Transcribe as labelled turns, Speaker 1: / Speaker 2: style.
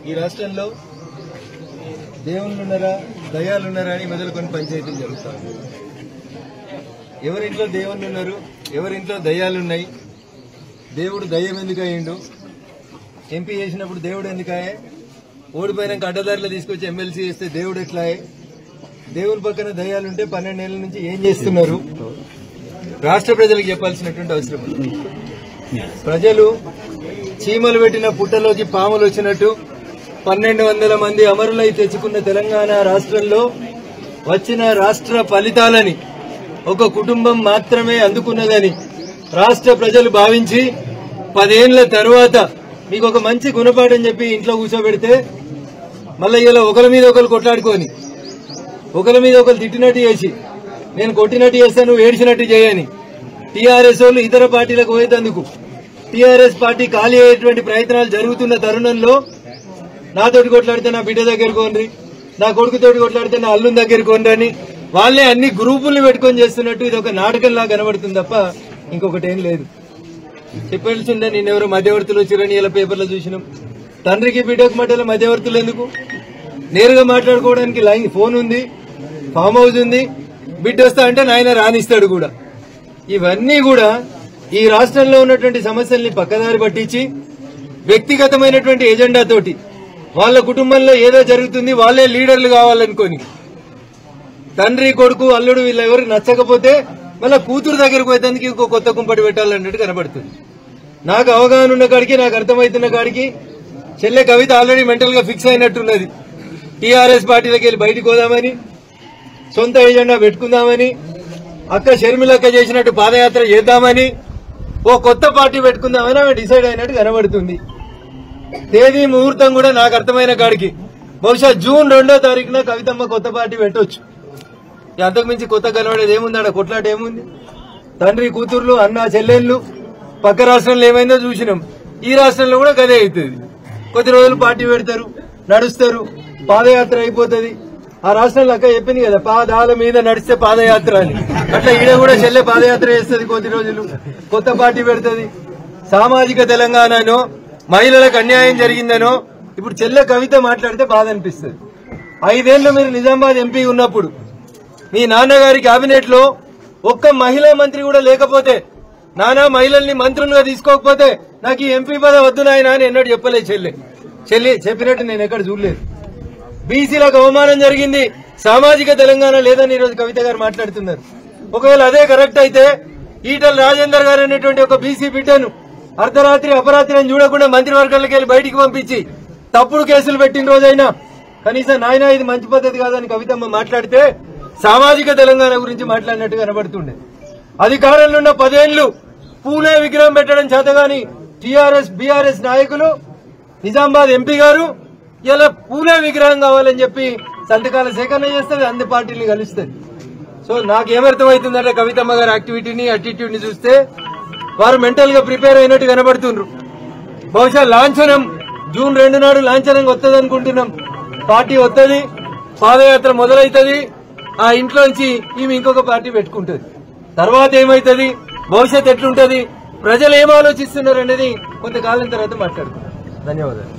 Speaker 1: ఈ రాష్ట్రంలో దేవుళ్ళున్నారా దయాలున్నారా అని మొదలుకొని పంచాయతీలు జరుగుతారు. ఎవరింట్లో దేవుళ్ళు ఉన్నారు, ఎవరింట్లో దయాలున్నాయి, దేవుడు దయ్యం ఎందుకు అయ్యిండు, ఎంపీ చేసినప్పుడు దేవుడు ఎందుకాయే, ఓడిపోయినాక అడ్డదారిలో తీసుకొచ్చి ఎమ్మెల్సీ చేస్తే దేవుడు ఎట్లాయే, దేవుని పక్కన దయ్యాలుంటే 12 ఏళ్ల నుంచి ఏం చేస్తున్నారు రాష్ట్ర ప్రజలకు చెప్పాల్సినటువంటి అవసరం ఉంది. ప్రజలు చీమలు పెట్టిన పుట్టలోకి పాములు వచ్చినట్టు 1200 మంది అమరులై తెచ్చుకున్న తెలంగాణ రాష్ట్రంలో వచ్చిన రాష్ట్ర ఫలితాలని ఒక కుటుంబం మాత్రమే అందుకున్నదని రాష్ట్ర ప్రజలు భావించి 10 ఏళ్ల తరువాత మీకు ఒక మంచి గుణపాఠం చెప్పి ఇంట్లో కూర్చోబెడితే మళ్ళీ ఇలా ఒకరి మీద ఒకరు కొట్లాడుకొని ఒకరి మీద ఒకరు తిట్టినట్టు చేసి నేను కొట్టినట్టు చేస్తాను ఏడ్చినట్టు చేయని టీఆర్ఎస్ వాళ్ళు ఇతర పార్టీలకు పోయేందుకు టీఆర్ఎస్ పార్టీ ఖాళీ అయ్యేటువంటి ప్రయత్నాలు జరుగుతున్న తరుణంలో నాతోటి కొట్లాడితే నా బిడ్డ దగ్గర కోనరి, నా కొడుకుతోటి కొట్లాడితే నా అల్లుని దగ్గర కోనరని వాళ్ళే అన్ని గ్రూపుల్ని పెట్టుకొని చేస్తున్నట్టు ఇది ఒక నాటకంలా కనబడుతుంది తప్ప ఇంకొకటి ఏం లేదు. చెప్పాల్సిందే నిన్నెవరో మధ్యవర్తులు వచ్చిరని ఇలా పేపర్లో చూసినాం. తండ్రికి బిడ్డకు మధ్యలో మధ్యవర్తులు ఎందుకు? నేరుగా మాట్లాడుకోవడానికి లైన్ ఫోన్ ఉంది, ఫామ్ హౌస్ ఉంది, బిడ్డ వస్తా అంటే నాయన రానిస్తాడు కూడా. ఇవన్నీ కూడా ఈ రాష్ట్రంలో ఉన్నటువంటి సమస్యల్ని పక్కదారి పట్టించి వ్యక్తిగతమైనటువంటి ఎజెండాతోటి వాళ్ళ కుటుంబంలో ఏదో జరుగుతుంది వాళ్ళే లీడర్లు కావాలనుకొని తండ్రి కొడుకు అల్లుడు వీళ్ళెవరు నచ్చకపోతే మళ్ళీ కూతురు దగ్గరకు పోయేందుకు ఇంకో కొత్త కుంపటి పెట్టాలన్నట్టు కనబడుతుంది. నాకు అవగాహన ఉన్న కాడికి నాకు అర్థమవుతున్న కాడికి చెల్లె కవిత ఆల్రెడీ మెంటల్ గా ఫిక్స్ అయినట్టున్నది. టీఆర్ఎస్ పార్టీలోకి వెళ్ళి బయటకు పోదామని, సొంత ఎజెండా పెట్టుకుందామని, అక్క షర్మిలక్క చేసినట్టు పాదయాత్ర చేద్దామని, ఓ కొత్త పార్టీ పెట్టుకుందామని ఆమె డిసైడ్ అయినట్టు కనబడుతుంది. తేదీ ముహూర్తం కూడా నాకు అర్థమైన కాడికి బహుశా జూన్ 2వ తారీఖున కవితమ్మ కొత్త పార్టీ పెట్టొచ్చు. అంతకుమించి కొత్త కనబడేది ఏముంది? కొట్లాట ఏముంది? తండ్రి కూతుర్లు అన్న చెల్లెళ్లు పక్క రాష్ట్రంలో ఏమైందో చూసినాం, ఈ రాష్ట్రంలో కూడా గదే అవుతుంది. కొద్ది రోజులు పార్టీ పెడతారు, నడుస్తారు, పాదయాత్ర అయిపోతుంది. ఆ రాష్ట్రంలో అక్క చెప్పింది కదా పాదాల మీద నడిస్తే పాదయాత్ర అని, అట్లా ఈడ కూడా చెల్లె పాదయాత్ర చేస్తుంది, కొద్ది రోజులు కొత్త పార్టీ పెడుతుంది. సామాజిక తెలంగాణనో మహిళలకు అన్యాయం జరిగిందనో ఇప్పుడు చెల్లె కవిత మాట్లాడితే బాధ అనిపిస్తుంది. 5 ఏళ్లు మీరు నిజామాబాద్ ఎంపీ ఉన్నప్పుడు మీ నాన్నగారి కేబినెట్ లో ఒక్క మహిళా మంత్రి కూడా లేకపోతే, నానా మహిళల్ని మంత్రులుగా తీసుకోకపోతే నాకు ఈ ఎంపీ పదవి వద్దు నాయనా అని ఎన్నడూ చెప్పలేదు చెల్లి చెప్పినట్టు నేను ఎక్కడ చూడలేదు. బీసీలకు అవమానం జరిగింది, సామాజిక తెలంగాణ లేదని ఈరోజు కవిత గారు మాట్లాడుతున్నారు. ఒకవేళ అదే కరెక్ట్ అయితే ఈటల రాజేందర్ గారు అనేటువంటి ఒక బీసీ బిడ్డను అర్ధరాత్రి అపరాత్రి అని చూడకుండా మంత్రివర్గాలకు వెళ్లి బయటికి పంపించి తప్పుడు కేసులు పెట్టిన రోజైనా కనీసం నాయన ఇది మంచి పద్ధతి కాదని కవితమ్మ మాట్లాడితే సామాజిక తెలంగాణ గురించి మాట్లాడినట్టు కనబడుతుండే. అధికారంలో ఉన్న 10 ఏళ్లు పూలే విగ్రహం పెట్టడం చేతగాని టీఆర్ఎస్ బీఆర్ఎస్ నాయకులు నిజామాబాద్ ఎంపీ గారు ఇలా పూలే విగ్రహం కావాలని చెప్పి సంతకాల సేకరణ చేస్తుంది, అన్ని పార్టీలు కలుస్తుంది. సో నాకేమర్థమవుతుందంటే కవితమ్మ గారి యాక్టివిటీని అటిట్యూడ్ ని చూస్తే వారు మెంటల్ గా ప్రిపేర్ అయినట్టు కనబడుతుండ్రు. బహుశా లాంఛనం జూన్ 2 నాడు లాంఛనంగా వస్తుంది అనుకుంటున్నాం. పార్టీ వస్తుంది, పాదయాత్ర మొదలవుతుంది, ఆ ఇంట్లోంచి ఈమె ఇంకొక పార్టీ పెట్టుకుంటుంది. తర్వాత ఏమైతుంది, భవిష్యత్ ఎట్లుంటది, ప్రజలు ఏం ఆలోచిస్తున్నారు అనేది కొంతకాలం తర్వాత మాట్లాడుకుంటాం. ధన్యవాదాలు.